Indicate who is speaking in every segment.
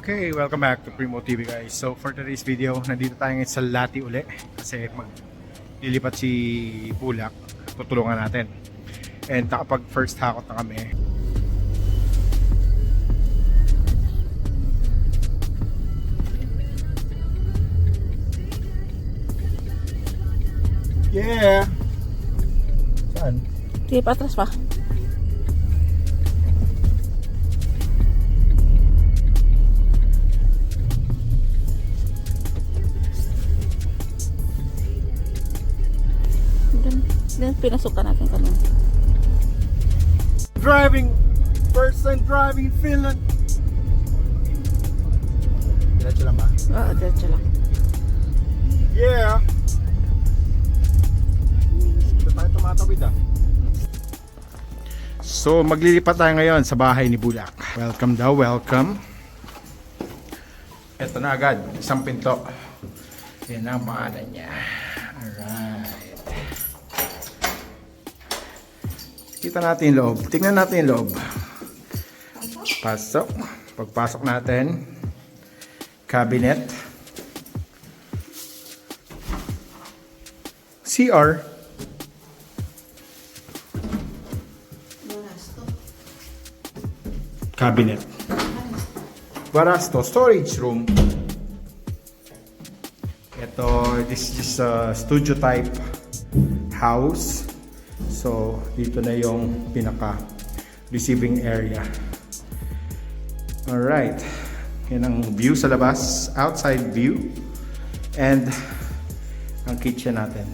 Speaker 1: Okay, welcome back to Primo TV guys. So for today's video, nandito tayo ngayon sa Lati uli kasi maglilipat si Bulak. Tutulungan natin. And nakapag first hakot na kami. Yeah! Saan?
Speaker 2: Sige, patras pa. Then pinasukan natin kanina.
Speaker 1: Driving! First time driving in Finland! Diretso lang ba?
Speaker 2: Oo, diretso lang.
Speaker 1: Yeah! Dito tayo tumatawid ah. So maglilipat tayo ngayon sa bahay ni Bulak. Welcome daw, welcome. Ito na agad, isang pinto. Yan ang pangalan niya. Alright. Kita natin yung loob. Tingnan natin yung loob. Pasok. Pagpasok natin, cabinet. CR. Cabinet. Barasto. Storage room. Ito, this is a studio type house. So, dito na yung pinaka receiving area. Alright. Yan ang view sa labas. Outside view. And ang kitchen natin.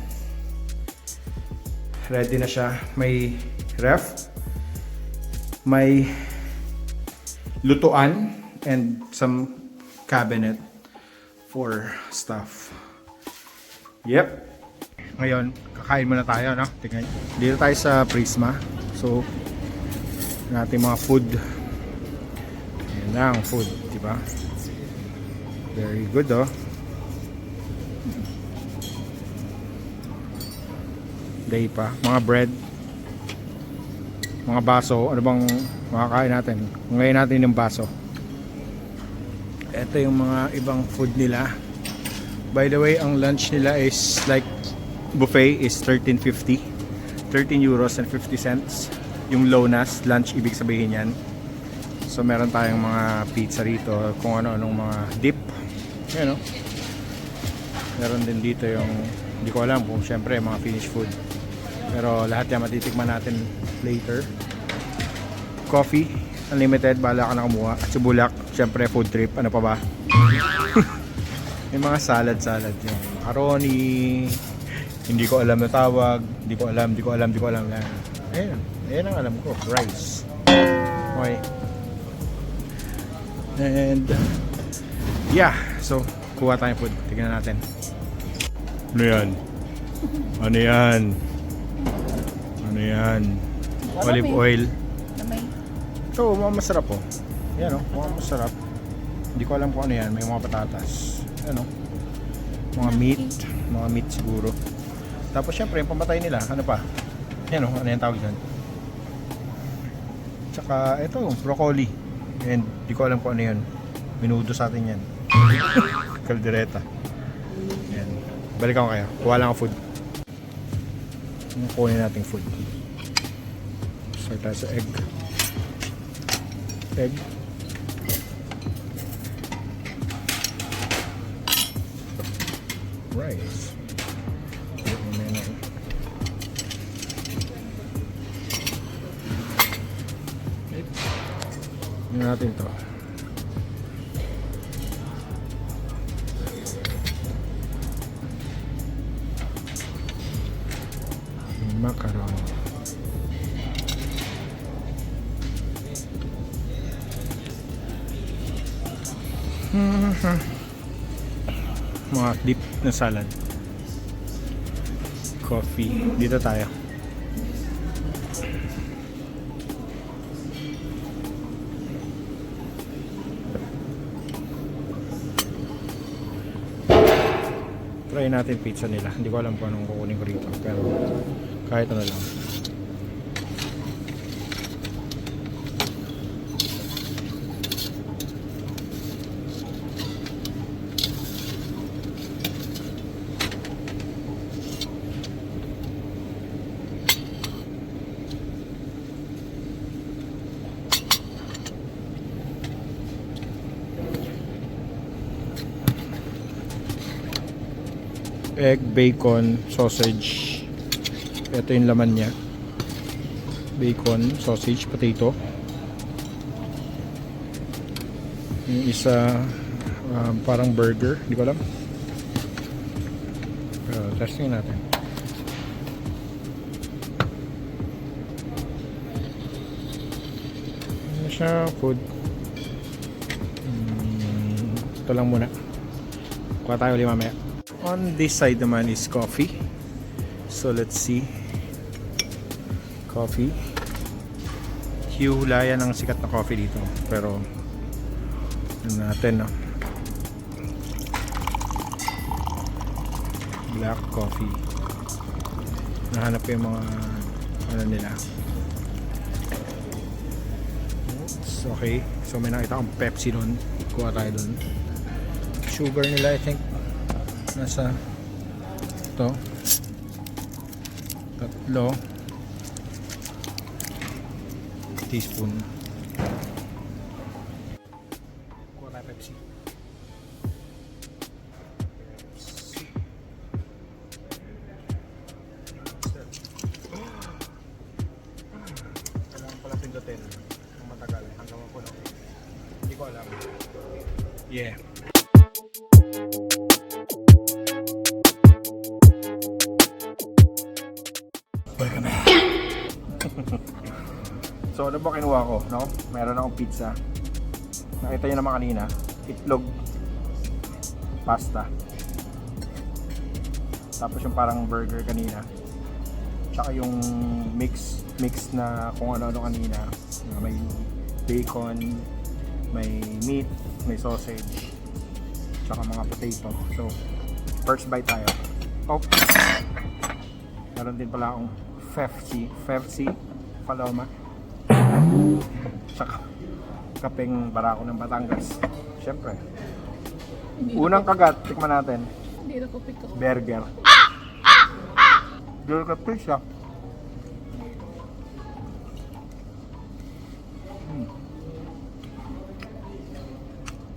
Speaker 1: Ready na siya. May ref. May lutuan. And some cabinet for stuff. Yep. Ngayon, kakain muna tayo, no? Tingnan. Dito tayo sa Prisma. So, natin mga food. Ayan na ang food, di ba? Very good, oh. Day pa. Mga bread. Mga baso. Ano bang makakain natin? Ngayon natin yung baso. Ito yung mga ibang food nila. By the way, ang lunch nila is like buffet is 13.50. 13 euros and 50 cents. Yung Lonas, lunch ibig sabihin yan. So meron tayong mga pizza rito, kung ano-anong mga dip. Yan, no? Meron din dito yung, hindi ko alam kung syempre mga finished food. Pero lahat yan matitikman natin later. Coffee, unlimited, bahala ka na kumuha. At si Bulak, syempre food trip, ano pa ba? May mga salad yung macaroni. Hindi ko alam na tawag. Hindi ko alam na. Ayan ang alam ko. Rice. Okay. And yeah. So, kuha tayong food. Tignan natin. Ano yan? Ano yan? Ano yan? Olive oil. Ito, mukhang masarap po. Yan o, mukhang masarap. Hindi ko alam kung ano yan. May mga patatas. Ano? Mga meat siguro. Tapos syempre yung pamatay nila, ano pa? Yan o, ano yung tawag dyan? Tsaka ito, broccoli. And di ko alam kung ano yun. Minudo sa atin yan. Kaldereta. Yan. Balikan ko kayo. Kuha lang ang food. Kunin natin food. Start tayo sa egg. Egg. Rice. Tingnan natin to. Macaron. Mga dip na salad. Coffee. Dito tayo. Try natin pizza nila. Hindi ko alam kung anong kukunin ko rito. Pero kahit ano lang. egg, bacon, sausage. Ito yung laman niya. Bacon, sausage, potato. Yung isa parang burger, hindi ko alam. Pero testing natin. Ano siya? Food. Ito lang muna. Kuha tayo ulit mamaya. On this side naman is coffee. So let's see. Coffee. Hiuhulayan ang sikat na coffee dito. Pero ano natin, no? Black coffee. Nahanap ko yung mga ano nila. Oops, okay. So may nakita akong Pepsi doon. Kuha tayo doon. Sugar nila I think nasa ito 3 teaspoon. Kuha tayo Pepsi. Kailangan pala pindutin ng matagal hanggang mapuno. Hindi ko alam. Yeah. Welcome back. So ano ba kinuha ko? No? Meron akong pizza. Nakita nyo naman kanina. Itlog. Pasta. Tapos yung parang burger kanina. Tsaka yung mix na kung ano-ano kanina. May bacon, may meat, may sausage, tsaka mga potato. So, first bite tayo. Oh! Meron din pala akong Fefsi, Paloma. Tsaka kapeng barako ng Batangas. Siyempre. Unang kagat, tikman natin.
Speaker 2: Hindi na ko pick up.
Speaker 1: Burger. Burger fish ah.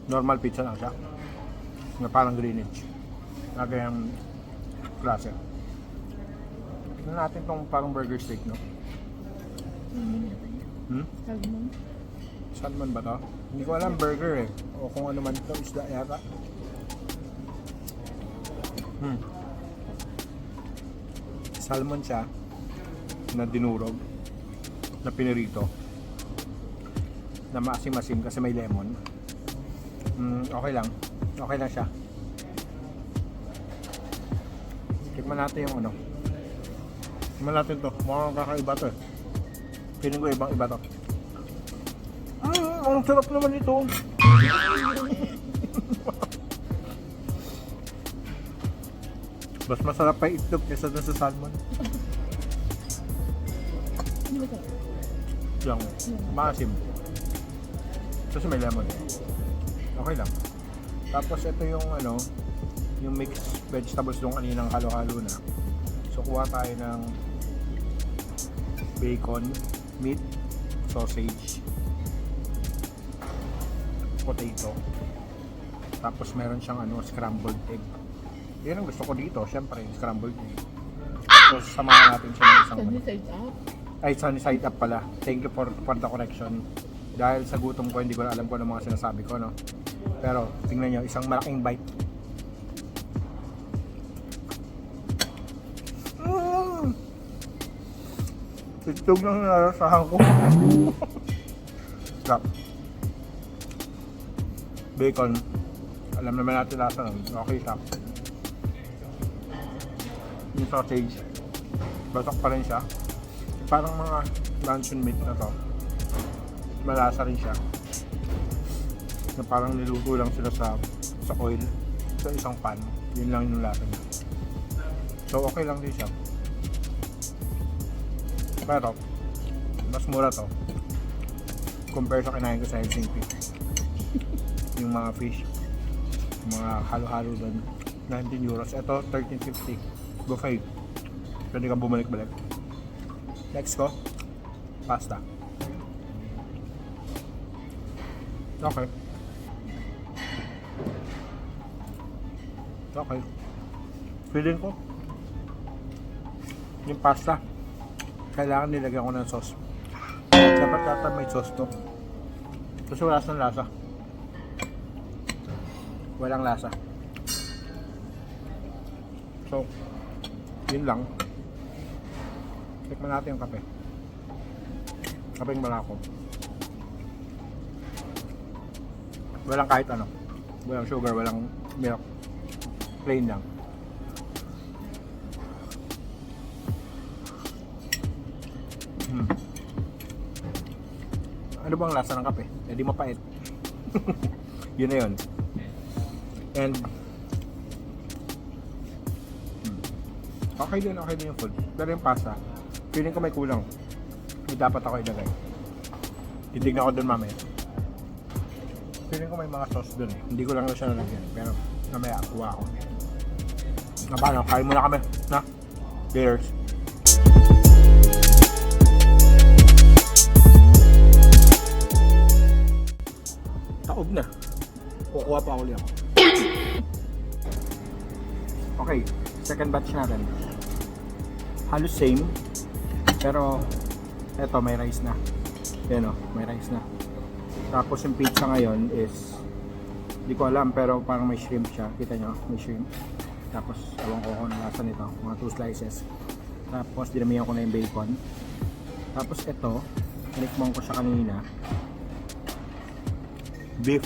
Speaker 1: Normal pizza lang siya. Na parang Greenwich. Nagayang klase. Tignan natin tong parang burger steak, no?
Speaker 2: Salmon.
Speaker 1: Salmon ba to? Hindi ko alam burger eh. O kung ano man ito, isda yata. Salmon siya na dinurog na pinirito na maasim-asim kasi may lemon. Okay lang siya. Tikman natin yung ano. Tikman natin to. Mukhang kakaiba to eh. Feeling ko ibang iba to. Ang sarap naman ito. Mas masarap pa yung itlog kaysa dun sa salmon.
Speaker 2: Ano ba ito?
Speaker 1: Yung maasim. Kasi may lemon. Okay lang. Tapos ito yung ano, yung mixed vegetables yung kaninang halo-halo na. So kuha tayo ng bacon, meat, sausage, potato. Tapos meron siyang ano, scrambled egg. Yan ang gusto ko dito, syempre, scrambled egg. So samahan natin siya ng isang
Speaker 2: Sunny side up.
Speaker 1: ay sunny side up pala. Thank you for the correction. Dahil sa gutom ko, hindi ko na alam kung ano mga sinasabi ko, no? Pero, tingnan nyo, isang malaking bite. Itlog lang narasahan ko. Sarap. Bacon. Alam naman natin lasa nun. Okay, sarap. Yung sausage. Basak pa rin siya. Parang mga luncheon meat na to. Malasa rin siya. Na parang niluto lang sila sa oil sa isang pan. Yun lang yung lasa niya. So okay lang din siya. Pero mas mura to compare sa kinain ko sa Helsinki. Yung mga fish, yung mga halo-halo doon, 19 euros. Ito 13.50 buffet. Pwede kang bumalik-balik. Next ko, pasta. Okay. Okay. Feeling ko, yung pasta, kailangan nilagyan ko ng sauce. Dapat kata may sauce to. Kasi wala siyang lasa. Walang lasa. So, yun lang. Tikman natin yung kape. Kapeng Barako. Walang kahit ano. Walang sugar, walang milk. Plain lang. Ano bang lasa ng kape? Eh di mapait. Yun na yun. And okay din yung food. Pero yung pasta, feeling ko may kulang. May dapat ako ilagay. Titignan ko dun mamaya. Feeling ko may mga sauce dun eh. Hindi ko lang na siya nalagyan. Pero mamaya kuha ako. Na paano? Kain muna kami. Na? Cheers. Taob na. Kukuha pa ulit ako. Okay, second batch natin. Halos same. Pero eto may rice na. Yan o, may rice na. Tapos yung pizza ngayon is di ko alam pero parang may shrimp siya. Kita nyo, may shrimp. Tapos ewan ko kung nasa nito. Mga 2 slices. Tapos dinamihan ko na yung bacon. Tapos eto, tinikmang ko siya kanina. Beef.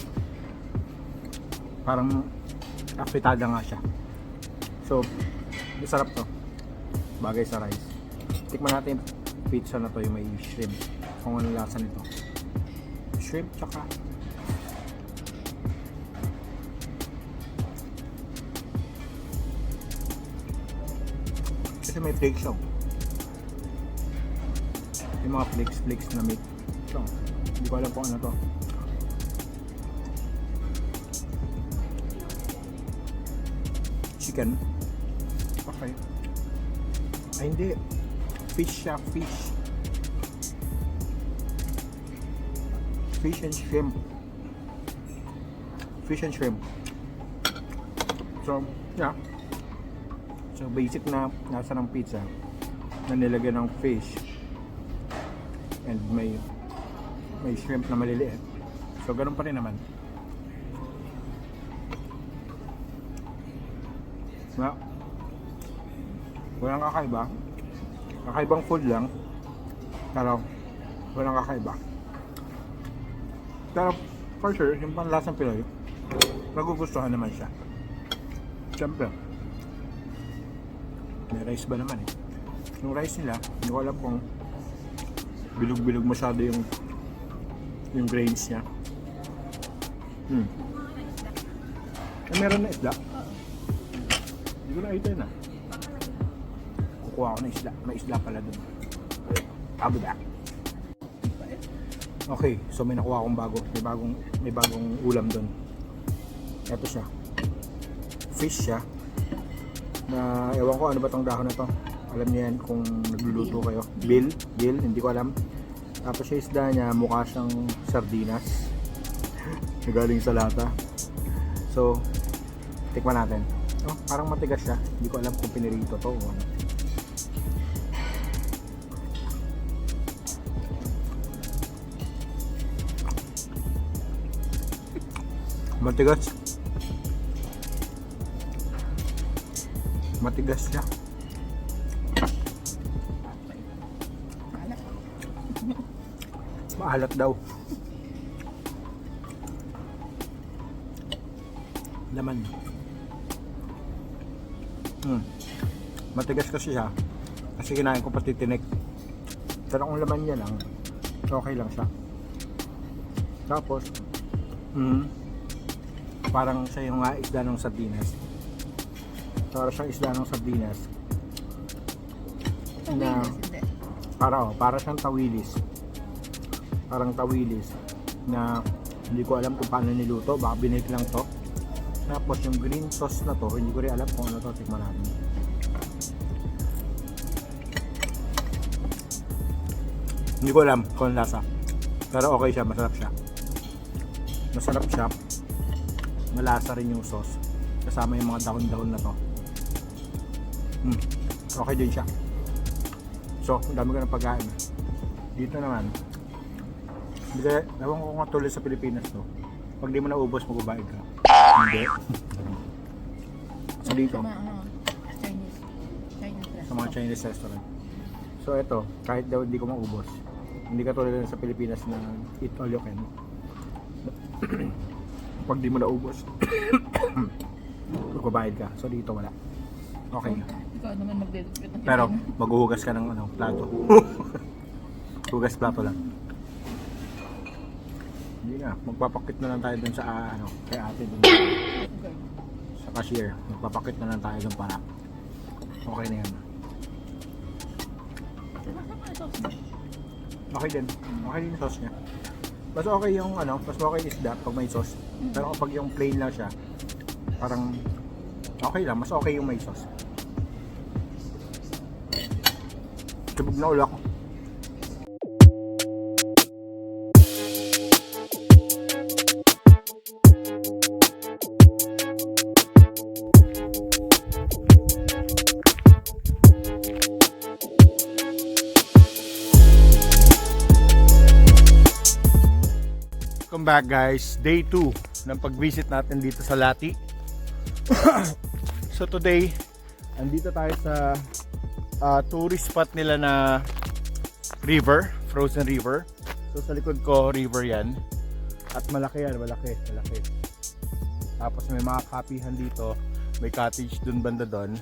Speaker 1: Parang afitada nga siya. So, masarap to. Bagay sa rice. Tikman natin yung pizza na to yung may shrimp. Kung ano lasa nito. Shrimp tsaka kasi may flakes siya. Yung mga flakes na meat. So, hindi ko alam kung ano to. Chicken. Okay. Ay hindi. Fish siya, fish. Fish and shrimp. Fish and shrimp. So, yeah. So, basic na nasa ng pizza na nilagyan ng fish and may shrimp na maliliit. So, ganun pa rin naman. Na, walang kakaiba. Kakaibang food lang. Pero, walang kakaiba. Pero, for sure, yung panlasang Pinoy, magugustuhan naman siya. Siyempre, may rice ba naman eh. Yung rice nila, hindi ko alam kung bilog-bilog masyado yung grains niya. Meron na isda. Hindi ko na-ito yun ah. Kukuha ako ng isda. May isda pala dun. Abuda. Okay, so may nakuha akong bago. May bagong ulam dun. Ito siya. Fish siya. Na ewan ko ano ba tong dahon na to. Alam niyo yan kung nagluluto kayo. Bill, hindi ko alam. Tapos yung isda niya mukha siyang sardinas. Galing sa lata. So, tikman natin. Oh, parang matigas siya. Hindi ko alam kung pinirito to o ano. Matigas. Matigas siya. Maalat daw. Laman. Matigas kasi siya. Kasi kinain ko pati tinik. Pero kung laman niya lang, okay lang siya. Tapos, parang siya yung isda ng sardinas. Parang siyang isda ng sardinas. Na para siyang tawilis. Parang tawilis na hindi ko alam kung paano niluto, baka binake lang to. Tapos yung green sauce na to, hindi ko rin alam kung ano to, tikman natin. Hindi ko alam kung lasa. Pero okay siya, masarap siya. Masarap siya. Malasa rin yung sauce. Kasama yung mga dahon-dahon na to. Okay din siya. So, ang dami ko ng pagkain. Dito naman, hindi kaya, ewan ko kung tulad sa Pilipinas to. Pag di mo naubos, magbabayad ka. Hindi. So dito,
Speaker 2: Sa mga Chinese
Speaker 1: sa mga Chinese restaurant. So ito, kahit daw hindi ko maubos, hindi ka tulad sa Pilipinas na eat all you can. Pag di mo naubos, magbabayad ka. So dito wala. Okay.
Speaker 2: Ikaw naman magdedikit ng
Speaker 1: Pero maghuhugas ka ng plato. Hugas plato lang. Hindi na, magpapakit na lang tayo dun sa kay ate dun sa cashier. Magpapakit na lang tayo dun para okay na yan. Okay din. Okay din yung sauce niya. Mas okay yung mas okay yung isda pag may sauce. Pero kapag yung plain lang siya, parang okay lang, mas okay yung may sauce. Sabog na ulo ako. Welcome back guys, day 2 ng pag-visit natin dito sa Lati. So today, andito tayo sa tourist spot nila na river, frozen river. So sa likod ko, river yan. At malaki yan, malaki. Tapos may mga kapihan dito, may cottage dun banda dun.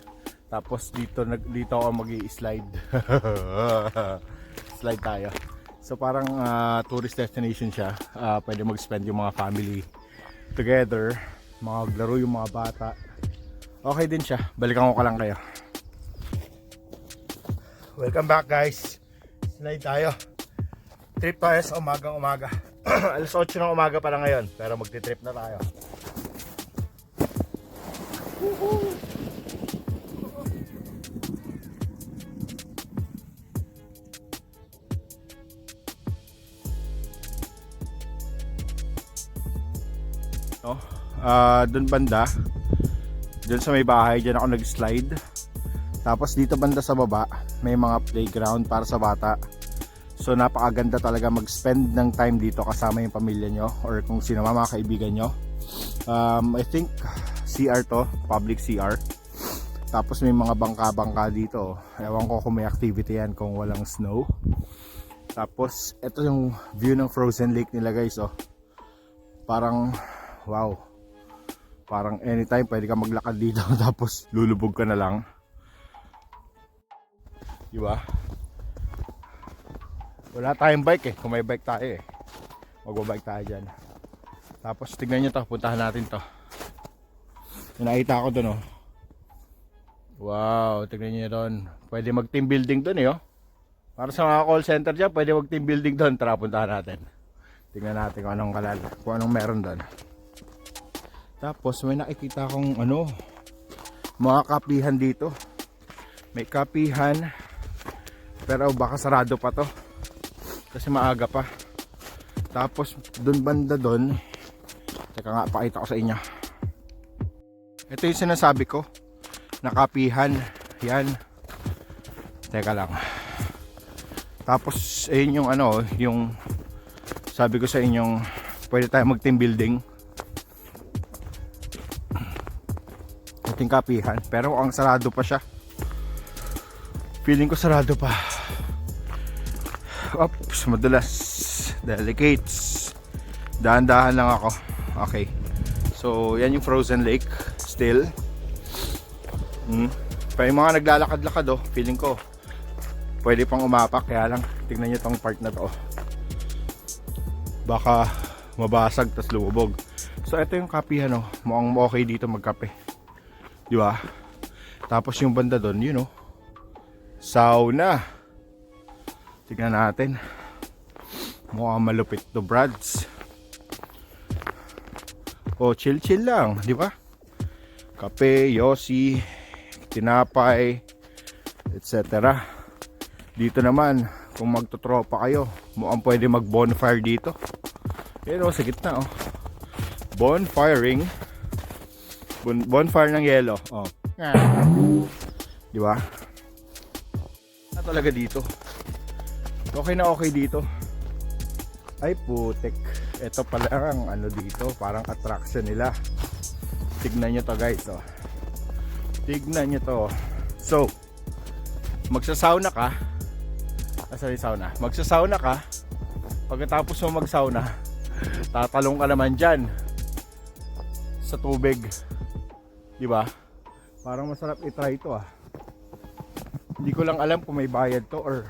Speaker 1: Tapos dito ako mag-i-slide. Slide tayo. So parang tourist destination siya. Pwede mag-spend yung mga family together, maglaro yung mga bata. Okay din siya. Balikan ko lang kayo. Welcome back guys. Slide tayo. Trip tayo sa umaga. Alas 8 ng umaga pa lang ngayon, pero magti-trip na tayo. Doon banda, doon sa may bahay, dyan ako nag-slide. Tapos dito banda sa baba, may mga playground para sa bata. So napakaganda talaga mag-spend ng time dito kasama yung pamilya nyo or kung sino mga kaibigan nyo. I think CR to, public CR. Tapos may mga bangka-bangka dito. Ewan ko kung may activity yan kung walang snow. Tapos ito yung view ng frozen lake nila guys. Parang wow. Parang anytime pwede ka maglakad dito tapos lulubog ka na lang. Diba? Wala tayong bike kung may bike tayo magbabike tayo dyan. Tapos tignan nyo to, puntahan natin to. Nakita ko dun Wow, tignan nyo doon. Pwede mag team building dun Para sa mga call center dyan, pwede mag team building dun. Tara, puntahan natin. Tignan natin kung anong meron dun. Tapos may nakikita akong mga kapihan dito. May kapihan, pero baka sarado pa to kasi maaga pa. Tapos dun banda dun, teka nga, pakita ko sa inyo. Ito yung sinasabi ko na kapihan. Yan, teka lang. Tapos ayun yung yung sabi ko sa inyong pwede tayo mag team building. Ating kapihan, pero ang sarado pa siya. Feeling ko sarado pa. Oops, madulas. Delicates. Dahan-dahan lang ako. Okay. So, yan yung frozen lake. Still. Pa yung mga naglalakad-lakad feeling ko pwede pang umapak. Kaya lang, tignan nyo tong part na to. Baka mabasag tas lumubog. So, ito yung kapihan mukhang okay dito magkape. Diba? Tapos yung banda doon, sauna. Tignan natin. Mukhang malupit to, Brads. Chill lang, di ba? Kape, yosi, tinapay, etc. Dito naman, kung magtotropa kayo, mukhang pwede mag bonfire dito. Sa gitna Bonfiring. Bonfire ng yelo. Di ba? Na talaga dito. Okay na okay dito. Ay putek. Ito pala ang ano dito, parang attraction nila. Tignan nyo to guys, oh. Tignan nyo to. So, magsasauna ka. Sauna. Magsasauna ka. Pagkatapos mo magsauna, tatalong ka naman dyan sa tubig. Di ba? Parang masarap i-try ito ah. Hindi ko lang alam kung may bayad to or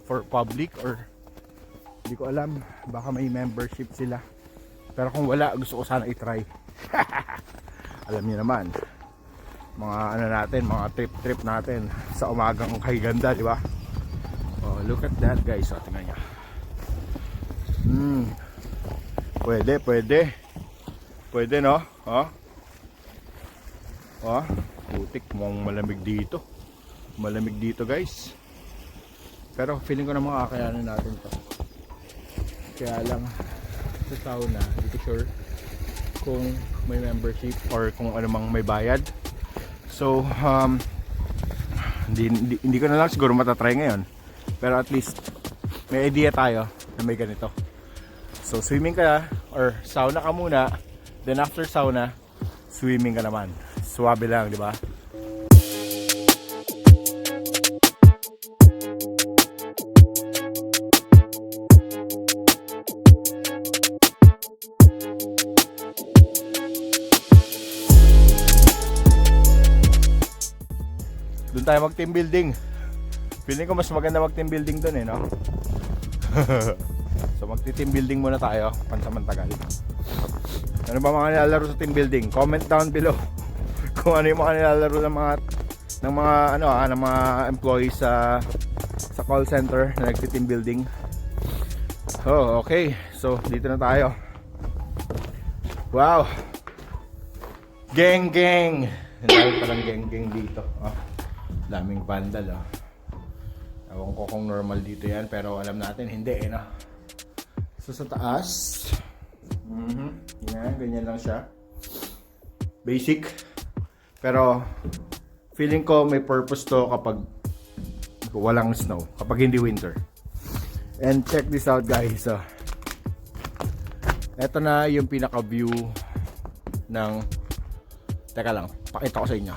Speaker 1: for public or hindi ko alam. Baka may membership sila. Pero kung wala, gusto ko sana i-try. Alam niyo naman, mga ano natin, mga trip natin sa umagang kay ganda, di ba? Oh, look at that guys. Oh, tingnan niyo. Pwede no? Oh. Oh, putik mong malamig dito. Malamig dito guys. Pero feeling ko na makakayanan natin to. Kaya lang sa sauna, hindi ko sure kung may membership or kung ano mang may bayad. So, hindi ko na lang siguro matatry ngayon. Pero at least may idea tayo na may ganito. So, swimming ka or sauna ka muna. Then after sauna, swimming ka naman. Suwabe lang, di ba? Doon tayo mag team building. Feeling ko mas maganda mag team building doon eh, no? So magti-team building muna tayo pansamantagal. Ano ba mga nilalaro sa team building? Comment down below kung ano yung mga nilalaro ng mga employees sa call center na nagti-team building. Oh, okay. So dito na tayo. Wow. Gang. Dahil palang gang dito. Oh, daming vandal, oh. Ewan ko kung normal dito yan, pero alam natin hindi eh, no? So sa taas, yan, ganyan lang siya. Basic. Pero feeling ko may purpose to kapag walang snow, kapag hindi winter. And check this out guys. So, eto na yung pinaka view ng, teka lang, pakita ko sa inyo.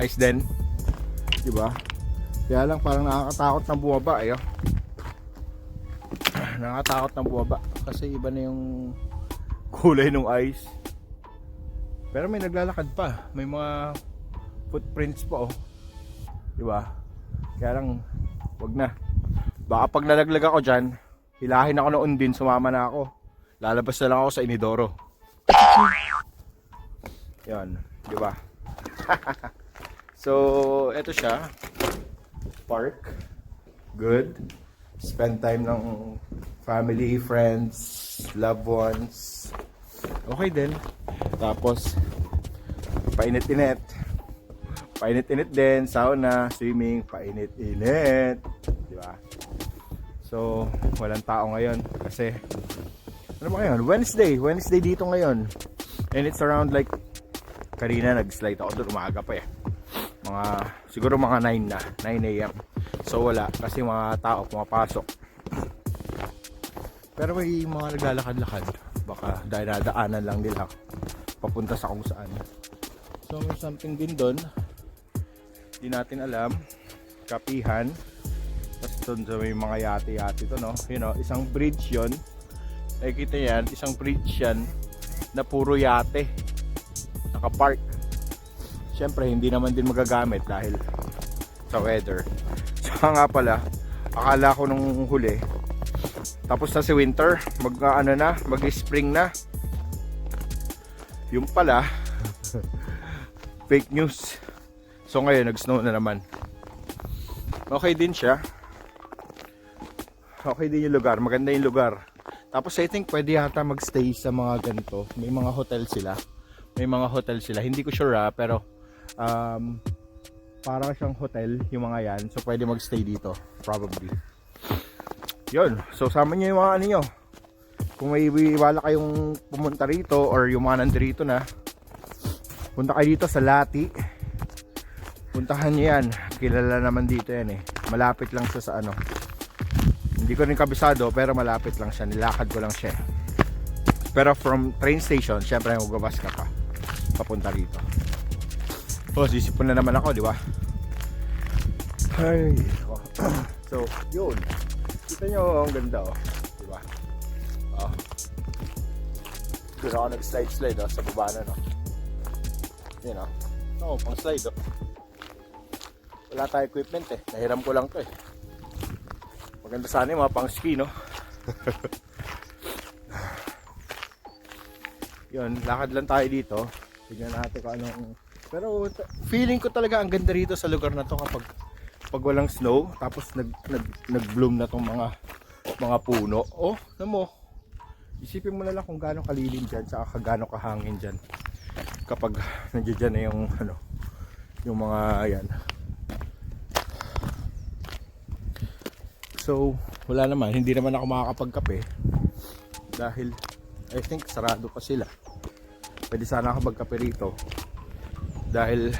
Speaker 1: Ice din, di ba? Kaya lang parang nakakatakot na bumaba eh. Oh. Nakakatakot na bumaba kasi iba na yung kulay ng ice. Pero may naglalakad pa, may mga footprints pa oh. Di ba? Kaya lang wag na. Baka pag nalaglag ako diyan, hilahin ako noon din, sumama na ako. Lalabas na lang ako sa inidoro. Yan, di ba? So, eto siya. Park. Good. Spend time ng family, friends, loved ones. Okay din. Tapos, painit-init. Painit-init din. Sauna, swimming, painit-init. Di ba? So, walang tao ngayon. Kasi, ano ba ngayon? Wednesday. Wednesday dito ngayon. And it's around like, kanina nag-slide ako doon. Umaga pa eh. Siguro mga 9 na, 9 AM. So wala, kasi mga tao pumapasok. Pero may mga naglalakad-lakad. Baka dahil nadaanan lang nila papunta sa kung saan. So may something din doon. Di natin alam. Kapihan. Tapos doon sa may mga yate-yate to, no? You know, isang bridge yon. Nakikita yan, isang bridge yan na puro yate. Nakapark. Siyempre, hindi naman din magagamit dahil sa weather. Saka nga pala, akala ko nung huli, tapos na si winter, mag-spring na. Yung pala, fake news. So ngayon, nag-snow na naman. Okay din siya. Okay din yung lugar, maganda yung lugar. Tapos I think pwede yata magstay sa mga ganito. May mga hotel sila. Hindi ko sure pero parang siyang hotel yung mga yan. So pwede magstay dito probably. Yun. So sama niyo yung mga ano nyo. Kung may wala kayong pumunta rito or yung mga nandito na, punta kayo dito sa Lati. Puntahan nyo yan. Kilala naman dito yan eh. Malapit lang siya sa ano. Hindi ko rin kabisado pero malapit lang siya. Nilakad ko lang siya. Pero from train station, syempre magabas ka pa. Papunta rito. Oh, sisipon na naman ako, di ba? Ay. So, yun. Kita nyo, ang ganda oh. Di ba? Oh. Doon ako nag-slide oh, sa baba na no. Yun oh. Oo, pang slide oh. Wala tayong equipment eh. Nahiram ko lang to eh. Maganda sana yung mga pang ski no. Yun, lakad lang tayo dito. Tignan natin kung anong... Pero feeling ko talaga ang ganda rito sa lugar na to kapag walang snow. Tapos nag-bloom na tong mga puno. Oh, ano mo? Isipin mo na lang kung gaano kalilim dyan. Saka gaano kahangin dyan. Kapag nandiyan na yung ano, yung mga yan. So, wala naman. Hindi naman ako makakapagkape. Dahil, I think, sarado pa sila. Pwede sana ako magkape rito. Dahil,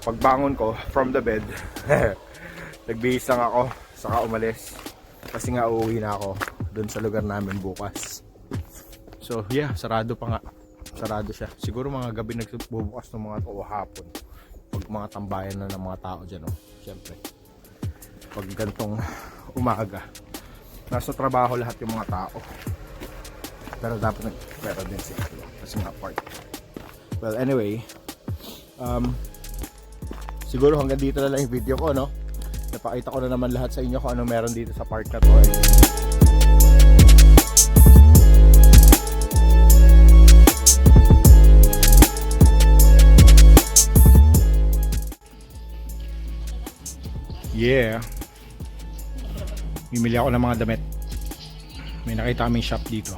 Speaker 1: pagbangon ko from the bed, nagbihis lang ako, saka umalis. Kasi nga uuwi na ako dun sa lugar namin bukas. So, yeah, sarado pa nga. Sarado siya. Siguro mga gabi nagbubukas ng mga o hapon. Pag mga tambayan na ng mga tao dyan, oh. Siyempre. Pag gantong umaga, nasa trabaho lahat yung mga tao. Pero dapat nagpera din sila kasi nga park. Well, anyway, siguro hanggang dito na lang yung video ko, no? Napakita ko na naman lahat sa inyo kung ano meron dito sa park na to. Yeah. Bimili ako ng mga damit. May nakita kaming shop dito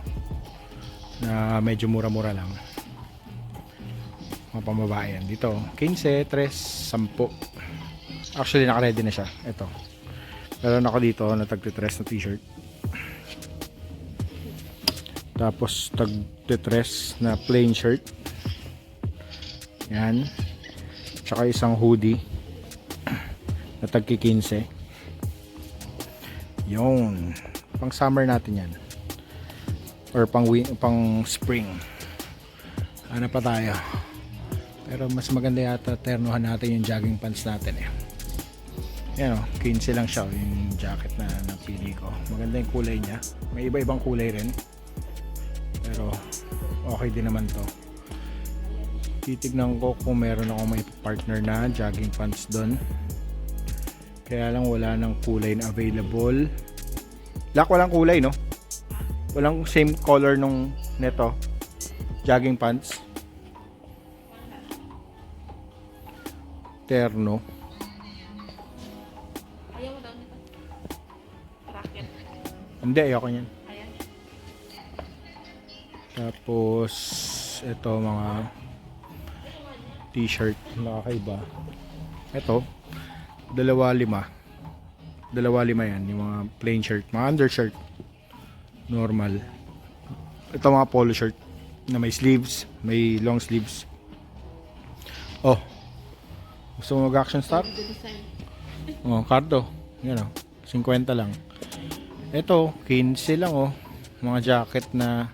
Speaker 1: na medyo mura-mura lang. Mga pambabae yan. Dito, 15, 3, 10. Actually, naka-ready na siya. Ito. Meron ako dito na tag-3 na t-shirt. Tapos, tag-3 na plain shirt. Yan. Tsaka isang hoodie na tag-15. Yun. Pang summer natin yan. Or pang spring. Ano pa tayo? Pero mas maganda yata ternuhan natin yung jogging pants natin eh. Yan o, 15 lang siya yung jacket na napili ko. Maganda yung kulay niya. May iba-ibang kulay rin. Pero okay din naman to. Titignan ko kung meron ako may partner na jogging pants doon. Kaya lang wala ng kulay na available. Walang kulay no? Walang same color nung neto jogging pants. Terno.
Speaker 2: Ayaw mo daw nito. Racket.
Speaker 1: Hindi, ayoko niyan.
Speaker 2: Ayan.
Speaker 1: Tapos ito mga t-shirt na kakaiba. Ito 2.5 yan, yung mga plain shirt, mga undershirt normal. Ito mga polo shirt na may sleeves, may long sleeves. Oh, gusto mo mag action star? Oh, Cardo yan o, 50 lang. Ito 15 lang oh, mga jacket na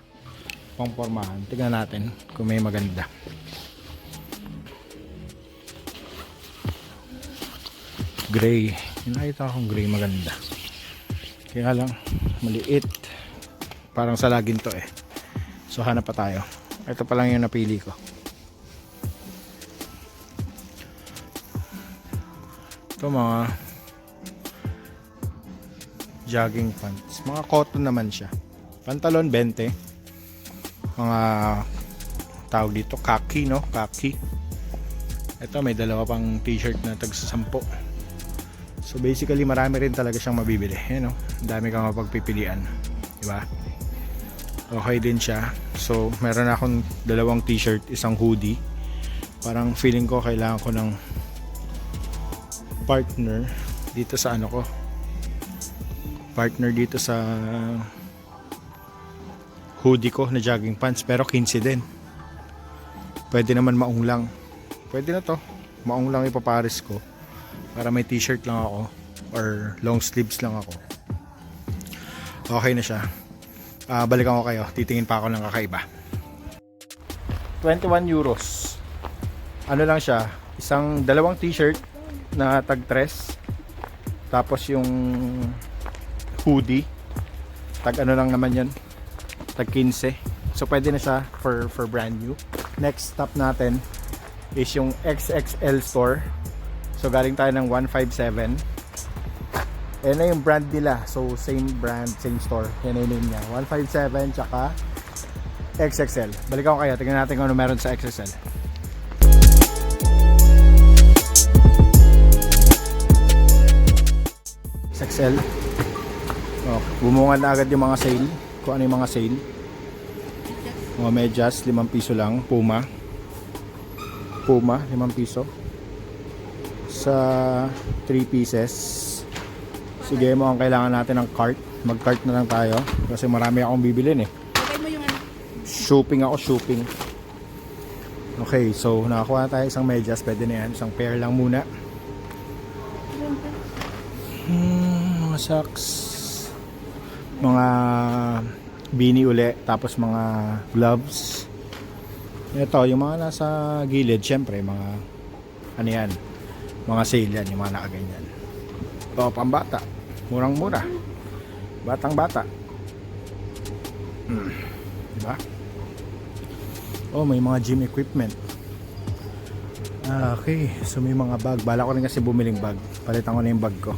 Speaker 1: pangpormahan. Tignan natin kung may maganda. Gray. Nakita akong gray maganda. Kaya lang maliit. Parang salagin to eh. So hanap pa tayo. Ito pa lang yung napili ko. Ito mga jogging pants. Mga cotton naman siya. Pantalon 20. Mga tawag dito khaki no? Khaki. Ito may dalawa pang t-shirt na tagsa 10. So basically marami rin talaga siyang mabibili. Yan o, ang dami kang mapagpipilian. Diba? Okay din siya. So, meron akong dalawang t-shirt, isang hoodie. Parang feeling ko kailangan ko ng partner dito sa ano ko. Partner dito sa hoodie ko na jogging pants, pero 15 din. Pwede naman maong lang. Pwede na to. Maong lang ipapares ko para may t-shirt lang ako or long sleeves lang ako. Okay na siya. Balikan ko kayo. Titingin pa ako ng kakaiba. 21 euros. Ano lang siya? Dalawang t-shirt na tag 3. Tapos yung hoodie. Tag ano lang naman yan. Tag 15. So pwede na siya for brand new. Next stop natin is yung XXL store. So galing tayo ng 157. Ayan na yung brand nila. So same brand, same store. Yan yung name niya. 157 tsaka XXL. Balikan ko kayo. Tingnan natin kung ano meron sa XXL. XXL. Oh, bumungad na agad yung mga sale. Kung ano yung mga sale. Mga medyas, 5 piso lang. Puma, 5 piso. Sa 3 pieces. Sige mo, ang kailangan natin ng cart. Mag-cart na lang tayo. Kasi marami akong bibilin eh.
Speaker 2: Okay mo yung ano?
Speaker 1: Shopping ako, shopping. Okay, so nakakuha tayo isang medyas. Pwede na yan. Isang pair lang muna. Mga socks. Mga beanie uli. Tapos mga gloves. Ito, yung mga nasa gilid. Syempre, mga ano yan. Mga sale yan. Yung mga nakaganyan. Ito, pambata. Murang mura. Batang bata. Diba? Oh, may mga gym equipment. Okay, so may mga bag. Bala ko rin kasi bumiling bag. Palitan ko na yung bag ko.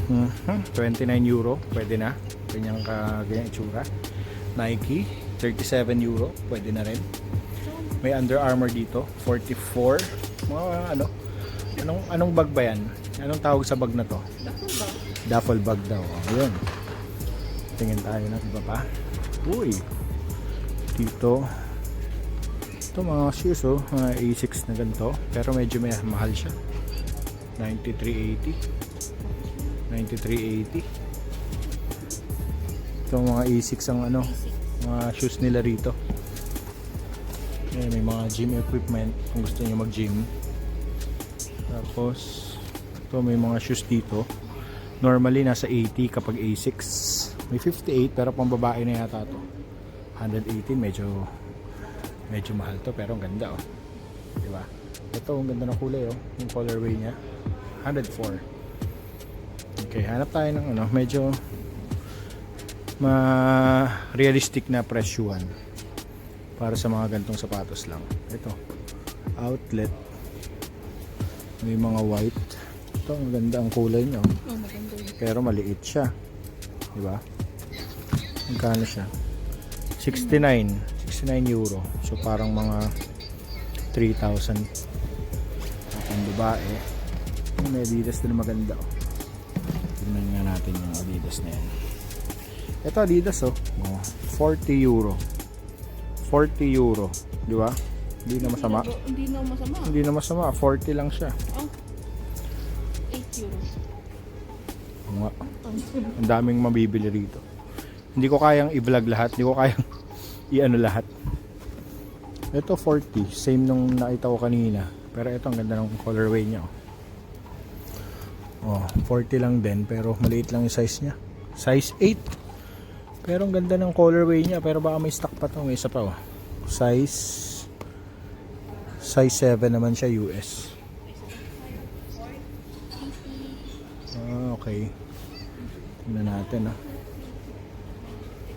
Speaker 1: 29 euro. Pwede na. Ganyang itsura. Nike. 37 euro. Pwede na rin. May Under Armour dito. 44. Mga ano. Anong bag ba yan? Anong tawag sa bag na to? Duffel bag daw. Ayun. Tingin tayo ng iba pa. Uy. Dito. Ito mga shoes oh. Mga A6 na ganito. Pero medyo may mahal siya. 93.80. Ito mga A6 ang ano. Mga shoes nila rito. Ayan, may mga gym equipment. Kung gusto niyo mag-gym. Tapos ito may mga shoes dito. Normally nasa 80 kapag A6. May 58 pero pang babae na yata to. 118 medyo mahal to pero ang ganda oh. Diba? Ito ang ganda ng kulay oh. Yung colorway niya. 104. Okay, hanap tayo ng ano, medyo realistic na presyuhan para sa mga gantong sapatos lang. Ito. Outlet. May mga white. Ito, ang ganda ang kulay niya.
Speaker 2: Oh, maganda yun.
Speaker 1: Pero maliit siya. Diba? Magkano siya? 69 euro. So parang mga 3,000. Ang babae. May Adidas din maganda. Tingnan nga natin yung Adidas na yan. Ito Adidas oh. 40 euro. 40 euro. Diba? Hindi na masama.
Speaker 2: Hindi na masama.
Speaker 1: Hindi na masama. 40 lang siya.
Speaker 2: Oh. 8 euros.
Speaker 1: Nga. Ang daming mabibili rito. Hindi ko kayang i-vlog lahat. Hindi ko kayang i-ano lahat. Ito 40. Same nung nakita ko kanina. Pero ito ang ganda ng colorway niya. Oh, 40 lang din. Pero maliit lang yung size niya. Size 8. Pero ang ganda ng colorway niya. Pero baka may stock pa to. May isa pa oh. Size 7 naman siya US. Okay. Tingnan natin ah.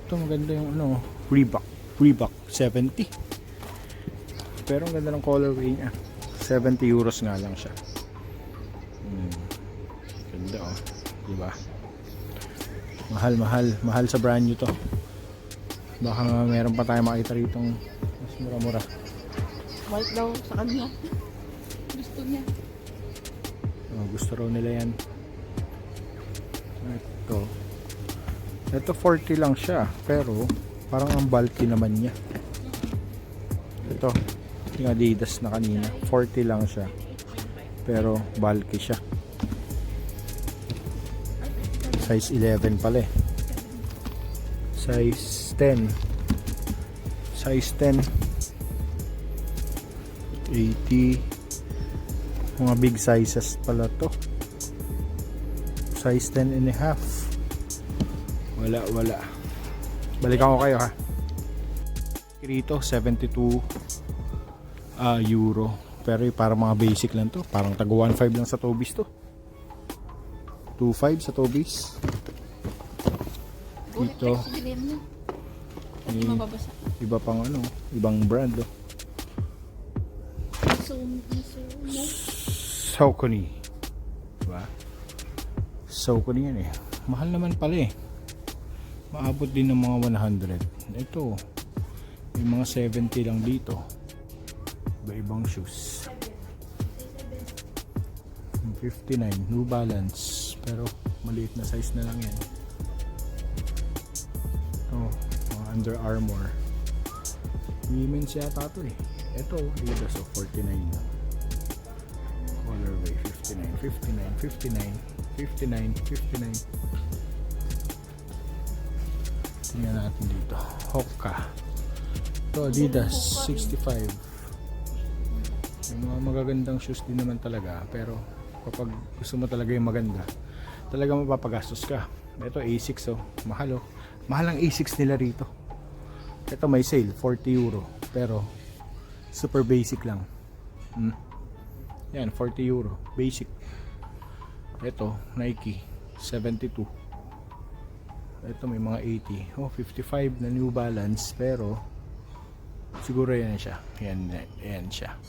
Speaker 1: Ito maganda yung ano, Reebok 70. Pero ang ganda ng colorway niya. 70 euros nga lang siya. Ganda oh. Diba? Mahal sa brand new to. Baka meron pa tayo makita rito mas mura-mura.
Speaker 2: White daw sa kanya. Gusto niya.
Speaker 1: Gusto raw nila yan. Ito 40 lang siya, pero parang ang bulky naman niya. Ito, yung Adidas na kanina, 40 lang siya. Pero bulky siya. Size 11 pala eh. Size 10. Size 10. 80. Mga big sizes pala to. Size 10 and a half. Wala. Balikan ko kayo ha. Rito 72 euro. Pero para mga basic lang to. Parang tago 1.5 lang sa Tobis to. 2.5 sa Tobis. Dito
Speaker 2: Hindi mababasa.
Speaker 1: iba pang ano, ibang brand oh. Saucony. Diba? Saucony yan eh. Mahal naman pala eh. Maabot din ng mga 100. Ito, may mga 70 lang dito. Iba-ibang shoes. 59, New Balance. Pero maliit na size na lang yan. Oh, mga Under Armour. Women's yata ito eh. Ito, Adidas 49 lang. Colorway 59. Tingnan natin dito. Hoka. Ito, Adidas 65. Yung mga magagandang shoes din naman talaga. Pero kapag gusto mo talaga yung maganda, talaga mapapagastos ka. Ito A6 oh. Mahal oh. Mahal ang A6 nila rito. Ito may sale, 40 euro. Pero super basic lang. Yan, 40 euro. Basic. Ito, Nike 72. Ito may mga 80. Oh, 55 na New Balance. Pero siguro yan siya. Yan siya.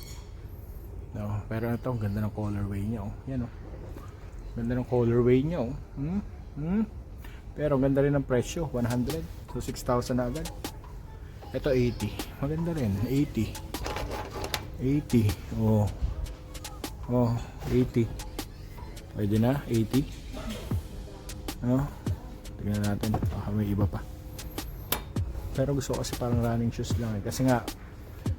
Speaker 1: No, pero ito, ang ganda ng colorway niya oh. Yan oh. Ganda ng colorway niya oh. Pero ang ganda rin ng presyo, 100. So 6,000 na agad. Ito 80. Maganda rin, 80. Oh. Oh, 80. Pwede na, 80. Oh. Tingnan natin, baka may iba pa. Pero gusto ko kasi parang running shoes lang eh. Kasi nga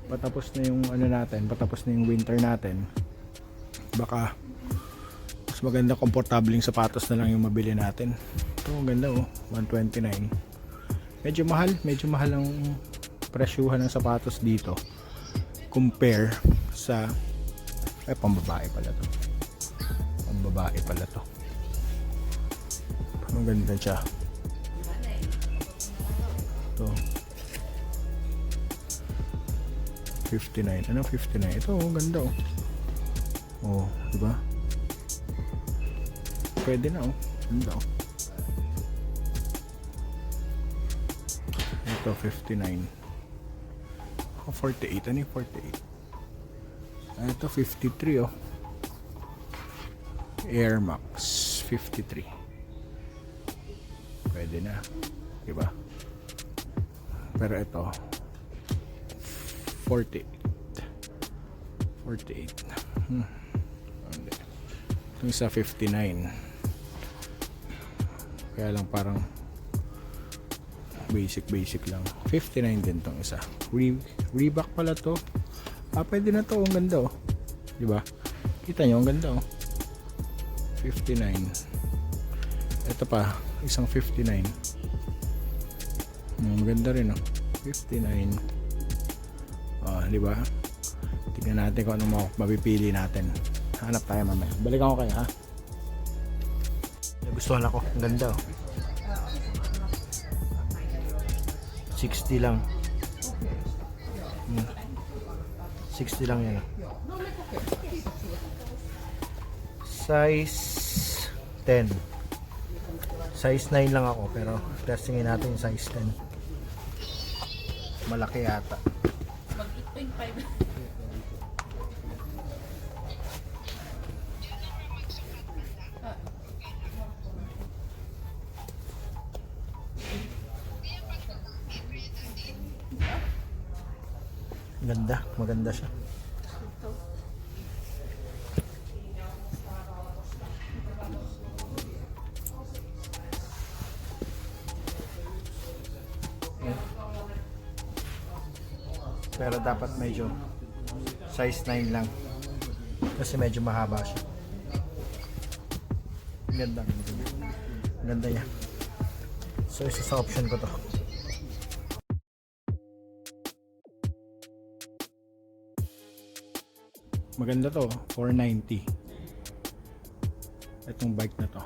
Speaker 1: patapos na yung ano natin, patapos na yung winter natin. Baka mas maganda, komportabling sapatos na lang yung mabili natin. Ito, ang ganda oh, 129. Medyo mahal ang presyuhan ng sapatos dito compare sa pambabae pala to. Ang ganda siya. Ito 59. Ano 59? Ito, ang ganda oh. Oh, diba? Pwede na oh. Ganda oh. Ito 59. Oh, 48. Ano yung 48? Ito 53 oh. Air Max 53. Pwede na. Diba? Pero ito 48. Ito sa 59. Kaya lang parang basic lang. 59 din tong isa. Reebok pala to. Pwede na to. Ang ganda oh. Diba? Kita nyo, ang ganda oh. 59. Ito pa, isang 59. Ang ganda rin oh. 59. Diba? Tignan natin kung anong mapipili natin. Hanap tayo mamaya. Balikan ko kayo ha. Nagustuhan ako. Ang ganda oh. 60 lang. 60 lang yan. Size 10. Size 9 lang ako pero testingin natin yung size 10. Malaki yata.
Speaker 2: Mag 8.5.
Speaker 1: Ganda, maganda siya. Pero dapat medyo size 9 lang. Kasi medyo mahaba siya. Ganda. Ganda niya. So isa sa option ko to. Maganda to, 490. Itong bike na to.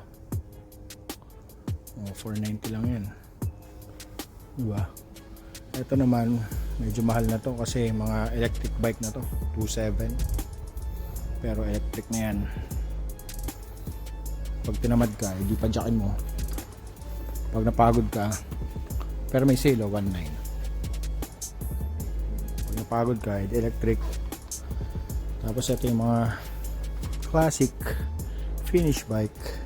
Speaker 1: Oh, 490 lang yan. Diba? Ito naman, medyo mahal na to kasi mga electric bike na to. 2.7. Pero electric na yan. Pag tinamad ka, hindi padyakin mo. Pag napagod ka, pero may sale, 1.9. Pag napagod ka, electric. Tapos ito yung mga classic finish bike,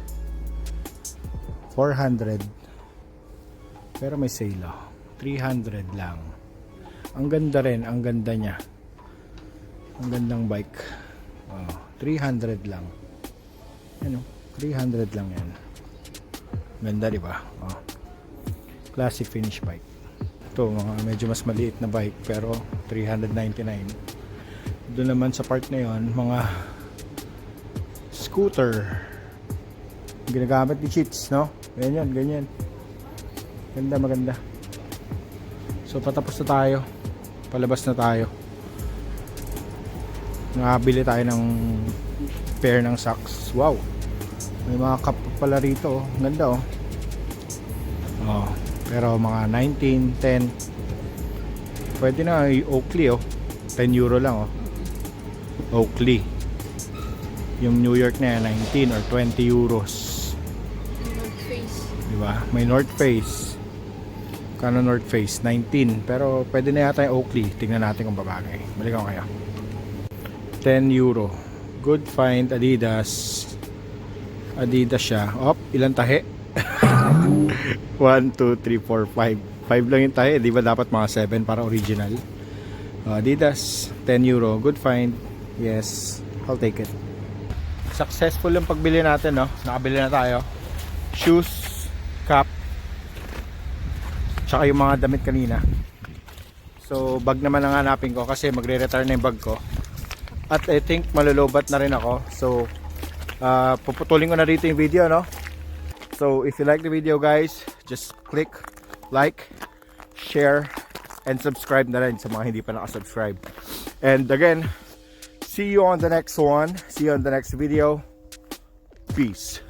Speaker 1: 400, pero may sale, 300 lang. Ang ganda rin, ang ganda niya, ang gandang bike. 300 lang, ano, 300 lang yan. Ganda, di ba? Classic finish bike. Ito mga medyo mas maliit na bike, pero 399. Doon naman sa part na yon, mga scooter ginagamit ni Cheats, no? Ganyan, ganyan. Ganda, maganda. So patapos na tayo, palabas na tayo. Nakabili tayo ng pair ng socks. Wow, may mga cup pala rito, oh. Ganda, oh. Pero mga 19, 10. Pwede na, Oakley, oh. 10 euro lang, oh. Oakley. Yung New York na yan, 19 or 20 euros.
Speaker 2: North Face.
Speaker 1: Diba? May North Face. Kano North Face? 19. Pero pwede na yata yung Oakley. Tingnan natin kung babagay. Balikan ko kayo. 10 euro. Good find. Adidas. Adidas siya. Ilan tahi? 1, 2, 3, 4, 5. 5 lang yung tahi. Di ba dapat mga 7 para original? Adidas. 10 euro. Good find. Yes, I'll take it. Successful yung pagbili natin, no? Nakabili na tayo. Shoes, cap, tsaka yung mga damit kanina. So, bag naman ang hanapin ko kasi magre-retire na yung bag ko. At I think malulubat na rin ako. So, puputulin ko na rito yung video, no? So, if you like the video, guys, just click like, share, and subscribe na rin sa mga hindi pa nakasubscribe. And again, see you on the next one. See you on the next video. Peace.